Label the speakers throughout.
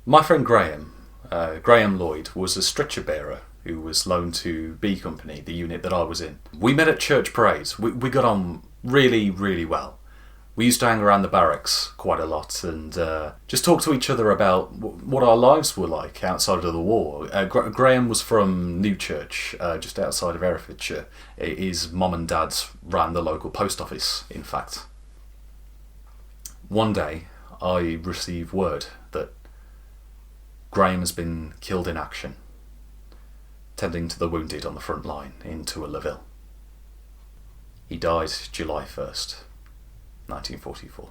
Speaker 1: My friend Graham Lloyd, was a stretcher bearer who was loaned to B Company, the unit that I was in. We met at church parades. We got on really, really well. We used to hang around the barracks quite a lot and just talk to each other about what our lives were like outside of the war. Graham was from Newchurch, just outside of Herefordshire. His mum and dad ran the local post office, in fact. One day, I received word that Graham has been killed in action, tending to the wounded on the front line in Tour-le-Ville. He died July 1st, 1944.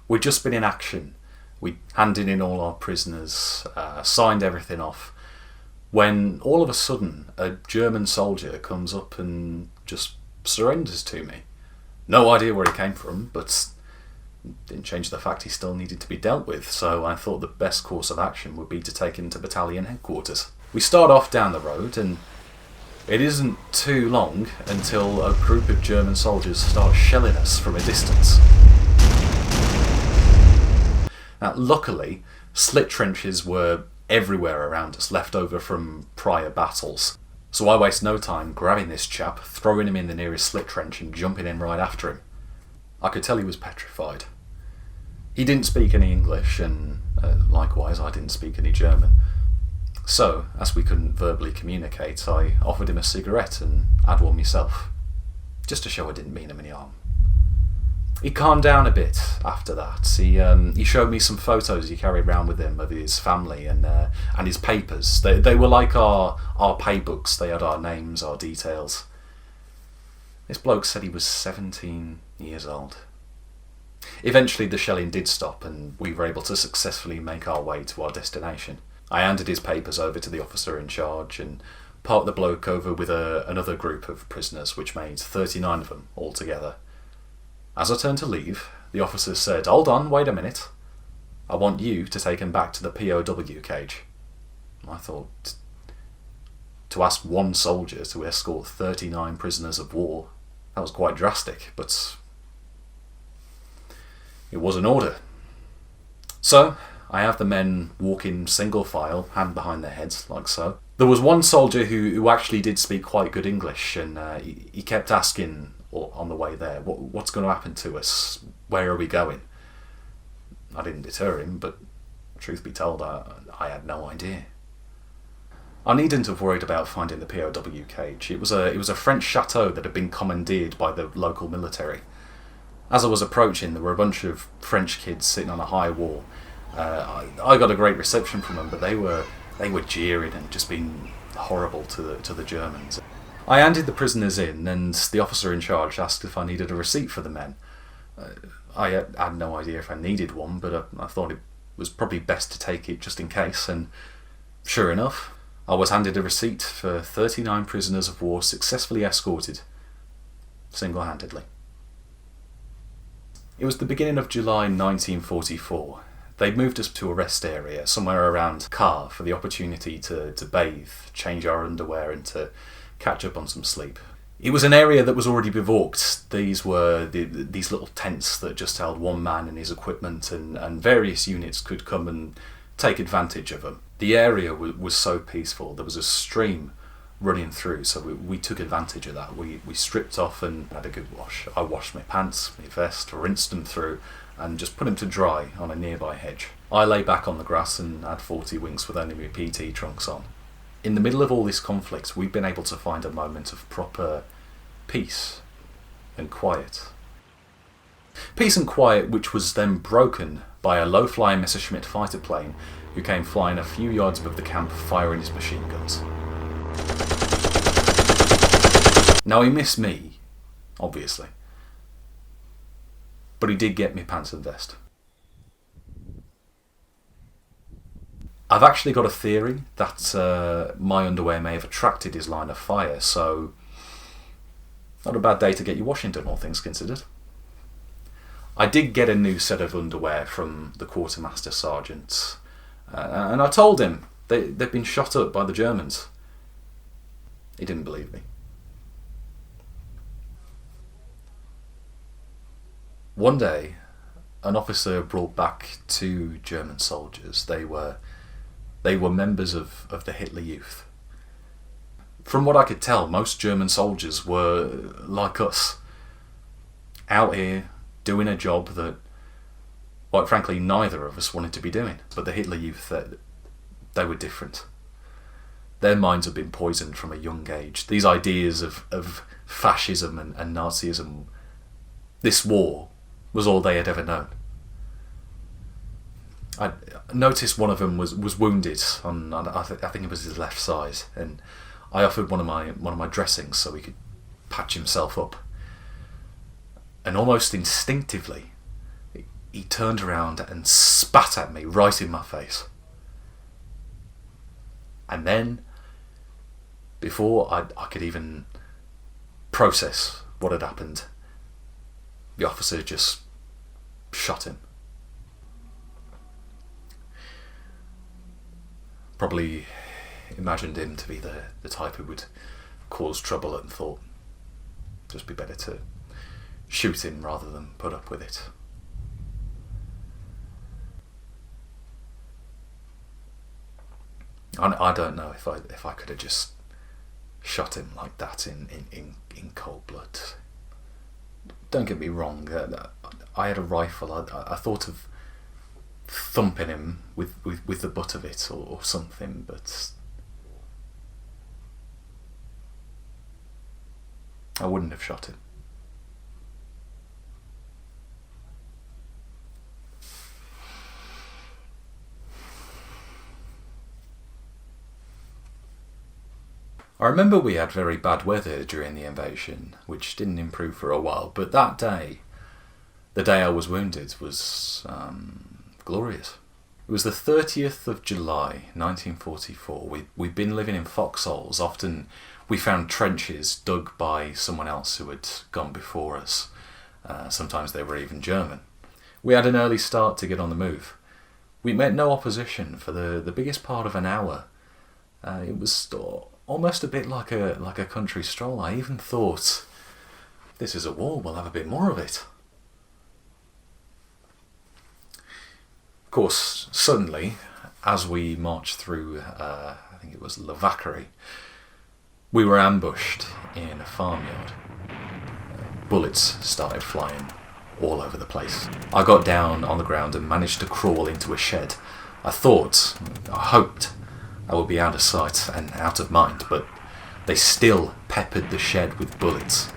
Speaker 1: We'd just been in action. We handed in all our prisoners, signed everything off, when all of a sudden a German soldier comes up and just surrenders to me. No idea where he came from, but didn't change the fact he still needed to be dealt with, so I thought the best course of action would be to take him to battalion headquarters. We start off down the road, and it isn't too long until a group of German soldiers start shelling us from a distance. Now, luckily, slit trenches were everywhere around us, left over from prior battles. So I waste no time grabbing this chap, throwing him in the nearest slit trench and jumping in right after him. I could tell he was petrified. He didn't speak any English, and likewise I didn't speak any German. So, as we couldn't verbally communicate, I offered him a cigarette and had one myself, just to show I didn't mean him any harm. He calmed down a bit after that. He showed me some photos he carried around with him of his family and his papers. They were like our pay books. They had our names, our details. This bloke said he was 17 years old. Eventually the shelling did stop and we were able to successfully make our way to our destination. I handed his papers over to the officer in charge and parked the bloke over with another group of prisoners, which made 39 of them altogether. As I turned to leave, the officer said, "Hold on, wait a minute. I want you to take him back to the POW cage." I thought, to ask one soldier to escort 39 prisoners of war, that was quite drastic, but it was an order. So, I have the men walk in single file, hand behind their heads, like so. There was one soldier who actually did speak quite good English, and he kept asking on the way there, what's going to happen to us? Where are we going? I didn't deter him, but truth be told, I had no idea. I needn't have worried about finding the POW cage. It was a French chateau that had been commandeered by the local military. As I was approaching, there were a bunch of French kids sitting on a high wall. I got a great reception from them, but they were jeering and just being horrible to the Germans. I handed the prisoners in, and the officer in charge asked if I needed a receipt for the men. I had no idea if I needed one, but I thought it was probably best to take it just in case, and sure enough, I was handed a receipt for 39 prisoners of war successfully escorted, single-handedly. It was the beginning of July 1944. They'd moved us to a rest area, somewhere around Car, for the opportunity to bathe, change our underwear, and to catch up on some sleep. It was an area that was already bivouacked. These were these little tents that just held one man and his equipment, and various units could come and take advantage of them. The area was so peaceful. There was a stream running through, so we took advantage of that. We stripped off and had a good wash. I washed my pants, my vest, rinsed them through, and just put them to dry on a nearby hedge. I lay back on the grass and had 40 winks with only my PT trunks on. In the middle of all this conflict, we've been able to find a moment of proper peace and quiet. Peace and quiet which was then broken by a low-flying Messerschmitt fighter plane who came flying a few yards above the camp firing his machine guns. Now he missed me, obviously, but he did get me pants and vest. I've actually got a theory that my underwear may have attracted his line of fire, so not a bad day to get your washing done, all things considered. I did get a new set of underwear from the quartermaster sergeant, and I told him They'd been shot up by the Germans. He didn't believe me. One day, an officer brought back 2 German soldiers. They were members of the Hitler Youth. From what I could tell, most German soldiers were like us, out here doing a job that, quite frankly, neither of us wanted to be doing. But the Hitler Youth, they were different. Their minds had been poisoned from a young age. These ideas of fascism and Nazism, this war, was all they had ever known. I noticed one of them was wounded on I think it was his left side, and I offered one of my dressings so he could patch himself up. And almost instinctively, he turned around and spat at me right in my face. And then, before I could even process what had happened, the officer just shot him. Probably imagined him to be the type who would cause trouble and thought just be better to shoot him rather than put up with it. I don't know if I could have just shot him like that in cold blood. Don't get me wrong, I had a rifle. I thought of thumping him with the butt of it or something, but I wouldn't have shot him. I remember we had very bad weather during the invasion, which didn't improve for a while, but that day, the day I was wounded, was glorious. It was the 30th of July, 1944. We'd been living in foxholes. Often we found trenches dug by someone else who had gone before us. Sometimes they were even German. We had an early start to get on the move. We met no opposition for the biggest part of an hour. It was almost a bit like a country stroll. I even thought, this is a war, we'll have a bit more of it. Of course, suddenly, as we marched through, I think it was WWII, we were ambushed in a farmyard. Bullets started flying all over the place. I got down on the ground and managed to crawl into a shed. I hoped I would be out of sight and out of mind, but they still peppered the shed with bullets.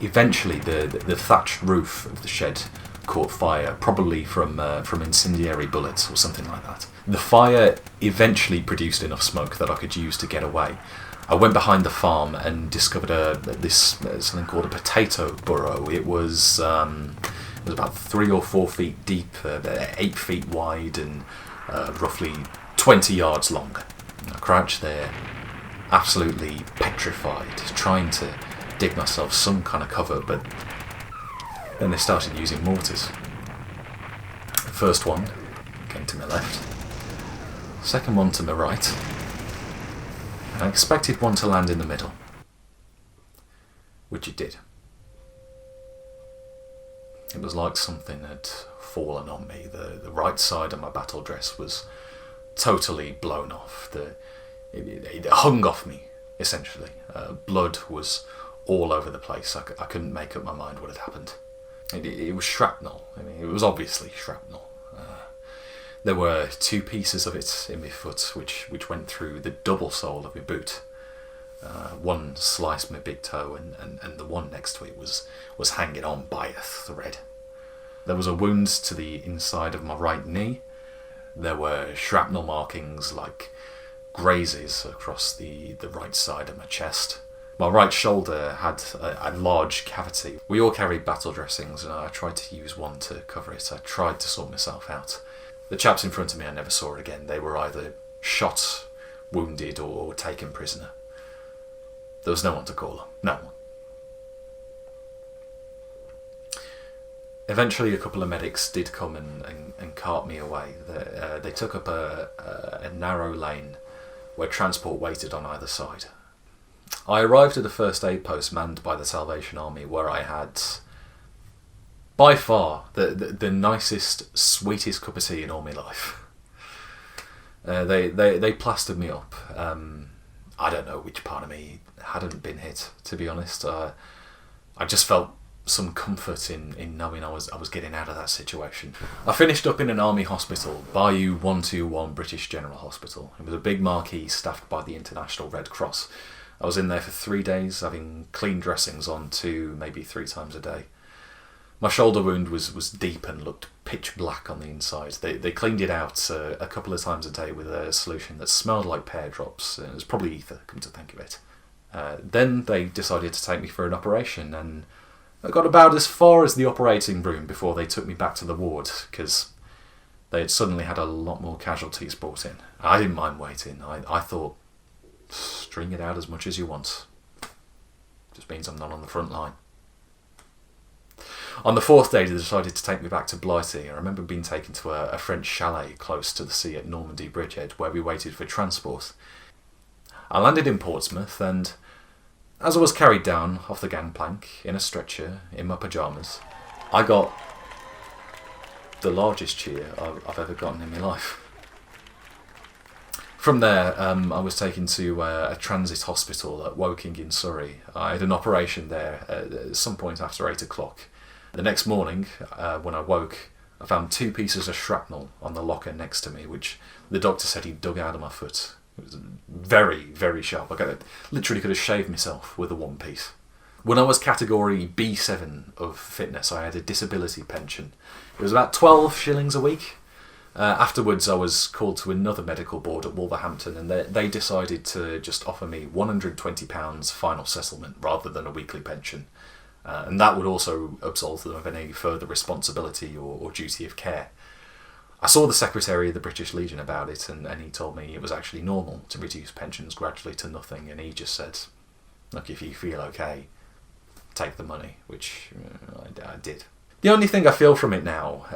Speaker 1: Eventually, the thatched roof of the shed caught fire, probably from incendiary bullets or something like that. The fire eventually produced enough smoke that I could use to get away. I went behind the farm and discovered something called a potato burrow. It was about 3 or 4 feet deep, 8 feet wide, and roughly 20 yards long. I crouched there, absolutely petrified, trying to dig myself some kind of cover, but then they started using mortars. The first one came to my left, second one to my right. I expected one to land in the middle, which it did. It was like something had fallen on me. The right side of my battle dress was totally blown off. It hung off me, essentially. Blood was all over the place. I couldn't make up my mind what had happened. It was shrapnel. I mean, it was obviously shrapnel. There were 2 pieces of it in my foot, which went through the double sole of my boot. One sliced my big toe, and the one next to it was hanging on by a thread. There was a wound to the inside of my right knee. There were shrapnel markings like grazes across the right side of my chest. My right shoulder had a large cavity. We all carried battle dressings, and I tried to use one to cover it. I tried to sort myself out. The chaps in front of me I never saw again. They were either shot, wounded, or taken prisoner. There was no one to call them. No one. Eventually, a couple of medics did come and cart me away. They took up a narrow lane where transport waited on either side. I arrived at a first aid post manned by the Salvation Army, where I had, by far, the nicest, sweetest cup of tea in all my life. They plastered me up. I don't know which part of me hadn't been hit, to be honest. I just felt some comfort in knowing I was getting out of that situation. I finished up in an army hospital, Bayou 121 British General Hospital. It was a big marquee staffed by the International Red Cross. I was in there for 3 days, having clean dressings on 2, maybe 3 times a day. My shoulder wound was deep and looked pitch black on the inside. They cleaned it out a couple of times a day with a solution that smelled like pear drops. It was probably ether, come to think of it. Then they decided to take me for an operation, and I got about as far as the operating room before they took me back to the ward, because they had suddenly had a lot more casualties brought in. I didn't mind waiting. I thought, string it out as much as you want. Just means I'm not on the front line. On the 4th day, they decided to take me back to Blighty. I remember being taken to a French chalet close to the sea at Normandy Bridgehead, where we waited for transport. I landed in Portsmouth, and as I was carried down off the gangplank in a stretcher in my pyjamas, I got the largest cheer I've ever gotten in my life. From there, I was taken to a transit hospital at Woking in Surrey. I had an operation there at some point after 8 o'clock. The next morning, when I woke, I found 2 pieces of shrapnel on the locker next to me, which the doctor said he dug out of my foot. It was very, very sharp. I literally could have shaved myself with a 1 piece. When I was category B7 of fitness, I had a disability pension. It was about 12 shillings a week. Afterwards, I was called to another medical board at Wolverhampton, and they decided to just offer me £120 final settlement rather than a weekly pension. And that would also absolve them of any further responsibility or duty of care. I saw the Secretary of the British Legion about it, and he told me it was actually normal to reduce pensions gradually to nothing, and he just said, look, if you feel okay, take the money, which I did. The only thing I feel from it now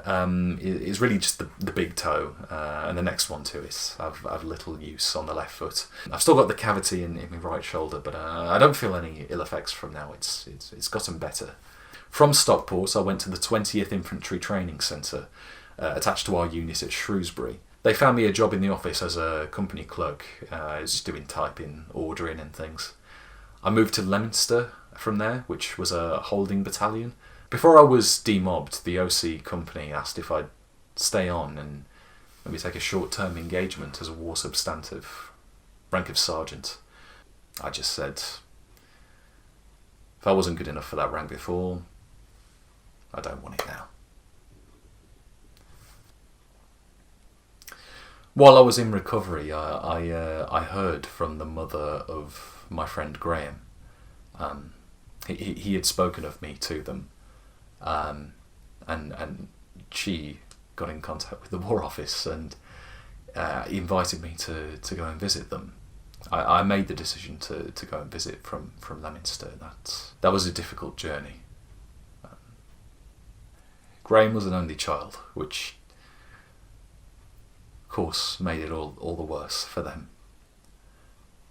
Speaker 1: is really just the big toe, and the next one to it. I've little use on the left foot. I've still got the cavity in my right shoulder, but I don't feel any ill effects from now. It's gotten better. From Stockport, I went to the 20th Infantry Training Centre, attached to our unit at Shrewsbury. They found me a job in the office as a company clerk. I was just doing typing, ordering and things. I moved to Leominster from there, which was a holding battalion. Before I was demobbed, the OC company asked if I'd stay on and maybe take a short-term engagement as a war substantive, rank of sergeant. I just said, if I wasn't good enough for that rank before, I don't want it now. While I was in recovery, I heard from the mother of my friend Graham. He had spoken of me to them. And she got in contact with the War Office and invited me to go and visit them. I made the decision to go and visit from Leominster. That was a difficult journey. Graham was an only child, which of course made it all the worse for them.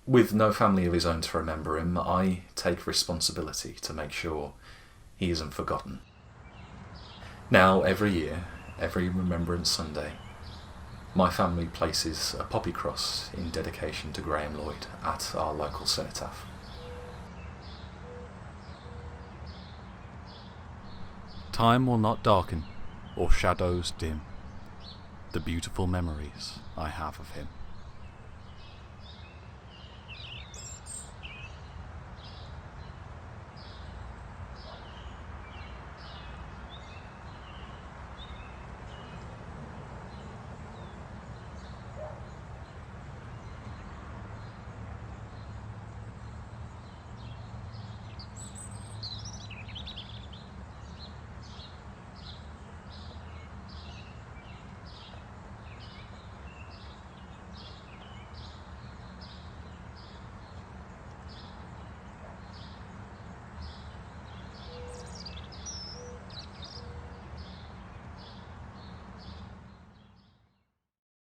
Speaker 1: With no family of his own to remember him, I take responsibility to make sure he isn't forgotten. Now, every year, every Remembrance Sunday, my family places a poppy cross in dedication to Graham Lloyd at our local cenotaph.
Speaker 2: Time will not darken, or shadows dim, the beautiful memories I have of him.